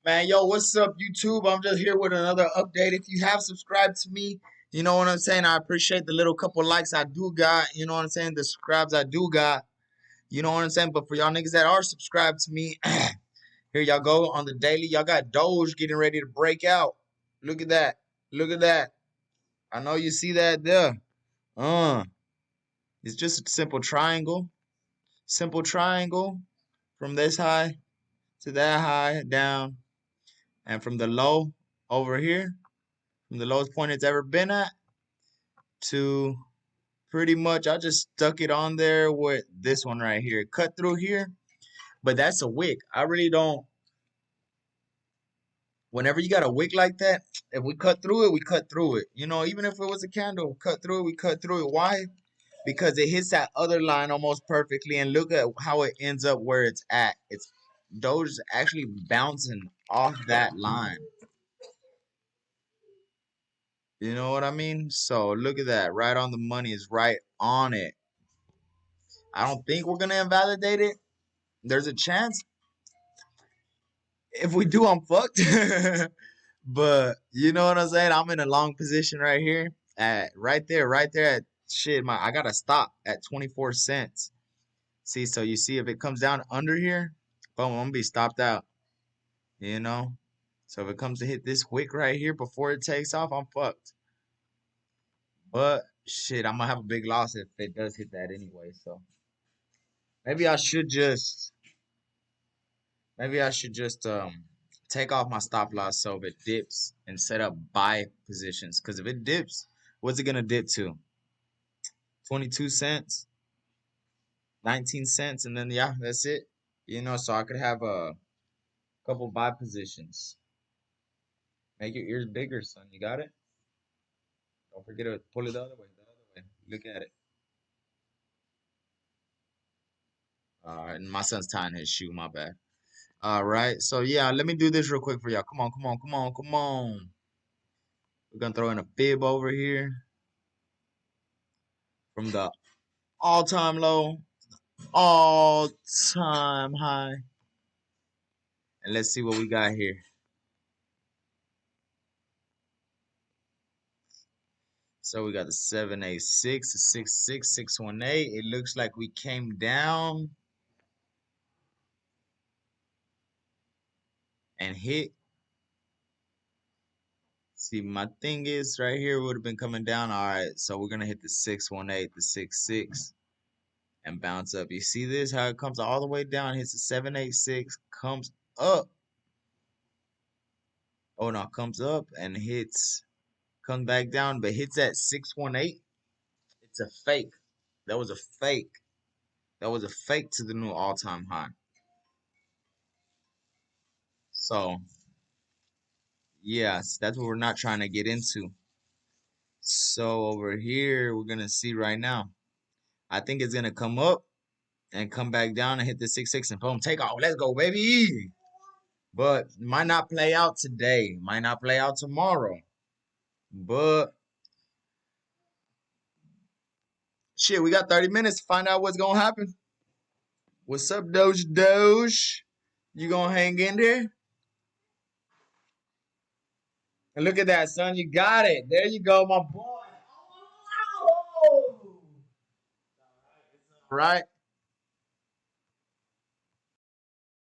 Man, yo, what's up, YouTube? I'm just here with another update. If you have subscribed to me, you know what I'm saying? I appreciate the little couple likes I do got. You know what I'm saying? The subscribes I do got. You know what I'm saying? But for y'all niggas that are subscribed to me, here y'all go on the daily. Y'all got Doge getting ready to break out. Look at that. Look at that. I know you see that there. Uh, it's just a simple triangle. Simple triangle from this high to that high down. And from the low over here, from the lowest point it's ever been at to pretty much I just stuck it on there with this one right here. Cut through here, but that's a wick. I really don't. Whenever you got a wick like that, if we cut through it, we cut through it. You know, even if it was a candle, cut through it, we cut through it. Why? Because it hits that other line almost perfectly, and look at how it ends up where it's at. It's Doge is actually bouncing off that line. You know what I mean? So look at that. Right on the money is right on it. I don't think we're gonna invalidate it. There's a chance. If we do, I'm fucked. But you know what I'm saying? I'm in a long position right here. At right there at shit. I gotta stop at 24 cents. See, so you see if it comes down under here, boom, I'm gonna be stopped out. You know? So if it comes to hit this wick right here before it takes off, I'm fucked. But shit, I'm gonna have a big loss if it does hit that anyway. So maybe I should just take off my stop loss so if it dips and set up buy positions. Because if it dips, what's it gonna dip to? 22 cents, 19 cents, and then yeah, that's it. You know, so I could have a couple buy positions. Make your ears bigger, son. You got it? Don't forget to pull it the other way, the other way. Look at it. And my son's tying his shoe, my bad. All right, so yeah, let me do this real quick for y'all. Come on, come on, come on, come on. We're gonna throw in a fib over here from the all-time low, all-time high. And let's see what we got here. So we got the 786, the 66, 618. It looks like we came down and hit. See, my thing is right here would have been coming down. All right, so we're gonna hit the 618, the 66, and bounce up. You see this? How it comes all the way down, hits the 786, comes up. Oh no, comes up and hits, comes back down, but hits at 618. It's a fake. That was a fake. That was a fake to the new all-time high. So, yes, that's what we're not trying to get into. So over here, we're gonna see right now. I think it's gonna come up and come back down and hit the 6-6 and boom, take off. Let's go, baby. But might not play out today. Might not play out tomorrow. But shit, we got 30 minutes to find out what's gonna happen. What's up, Doge Doge? You gonna hang in there? And look at that, son. You got it. There you go, my boy. Oh! Right?